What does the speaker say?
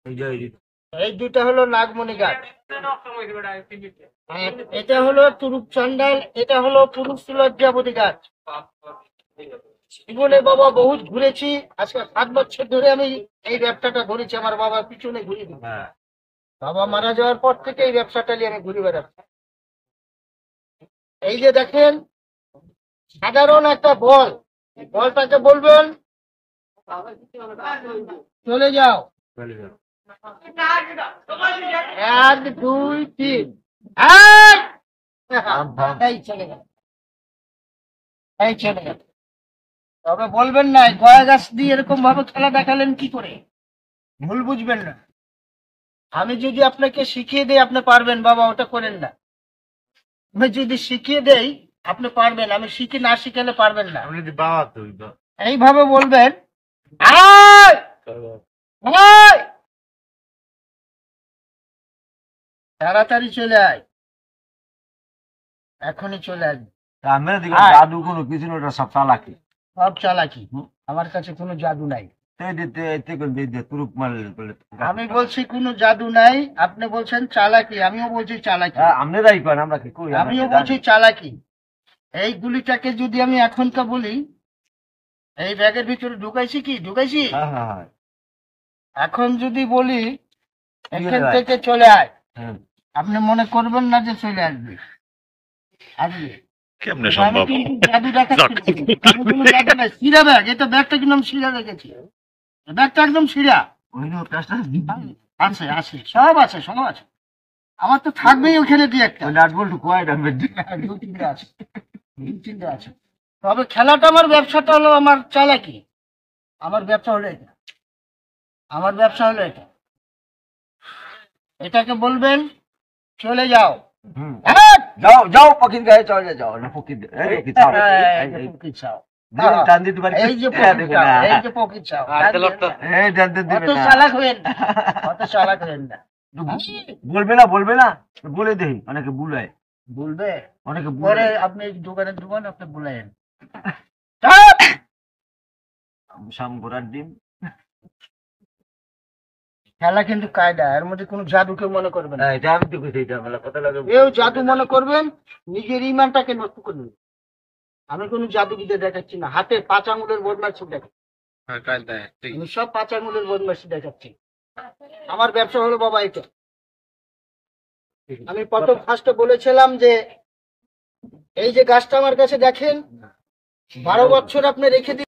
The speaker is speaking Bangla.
এই দুটা হলো নাগমণি গাছ, এটা হলো তুরুপ চান্ডাল, এটা হলো পুরুষ লজ্জাবতী গাছ। জীবনে বাবা বহুত ঘুরেছি, আজকে 7 বছর ধরে আমি এই ব্যবসাটা ধরেছি, আমার বাবার পিছনে ঘুরি। বাবা মারা যাওয়ার পর থেকে এই ব্যবসাটা নিয়ে আমি ঘুরে বেড়াচ্ছি। এই যে দেখেন সাধারণ একটা বল, বলটাকে বলবেন চলে যাও, 1 2 3, এই চলে গেল, এই চলে গেল। তবে বলবেন না গয়া গাছ দিয়ে এরকম ভাবে খেলা দেখালেন কি করে, ভুল বুঝবেন না। আমি যদি আপনাকে শিখিয়ে দেই আপনি পারবেন, বাবা ওটা করেন না। আমি যদি শিখিয়ে দেই আপনি পারবেন, আমি না শিখালে পারবেন না। এইভাবে বলবেন তাড়াতাড়ি চলে আয়, এখনই চলে আসবে। জাদু কোনো কিছু না, সব চালাকি, সব চালাকি। আমার কাছে কোনো জাদু নাই। আমি বলছি কোনো জাদু নাই, আপনি বলছেন চালাকি, আমিও বলছি চালাকি। আমিও বলছি চালাকি। এই গুলিটাকে যদি আমি এখনকার বলি এই ব্যাগের ভিতরে ঢুকাইছি, কি ঢুকাইছি, এখন যদি বলি এখান থেকে চলে আয়, আপনি মনে করবেন না যে চলে আসবে, আসবে। জাদু দেখাচ্ছি, সিরা ব্যাগ, এটা ব্যাগটা কিন্তু আমি সিরা রেখেছি, ব্যাগটা একদম সিরা আছে, আছে সব আছে, সব আছে। আমার তো থাকবেই ওখানে দিয়ে একটা তিনটে আছে। তবে খেলাটা আমার, ব্যবসাটা হলো আমার চালাকি, আমার ব্যবসা হলো এটা, আমার ব্যবসা হলো এটা। এটাকে বলবেন চলে যাও, যাও যাও, পক্ষীর গায়ে চলে যাও না, পক্ষীর এই যে পকেট চাও, অত চালাক হয়েন না, অত চালাক হয়েন না। বলবে না, বলবে না, বলে দেই, অনেকে বুলায়, বলবে অনেকে পরে আপনি দোকানে ঢুকান, আপনি বুলাইন শাম ঘোড়ার ডিম। খেলা কিন্তু কায়দা, এর মধ্যে কোনো জাদু কেউ মনে করবেন না। এটা আমি তো কইছি, এটা মেলা কথা লাগে, কেউ জাদু মনে করবেন নিজের ইমানটাকে নষ্ট করবেন। আমি কোনো জাদুবিদ্যা দেখাচ্ছি না, হাতে 5 আঙুলের বদমাইশি দেখাচ্ছি, আমি সব 5 আঙুলের বদমাইশি দেখাচ্ছি। আমার ব্যবসা হলো বাবা এটা। আমি প্রথম ফার্স্টে বলেছিলাম যে এই যে গাছটা আমার কাছে দেখেন, 12 বছর আপনি রেখে দিন।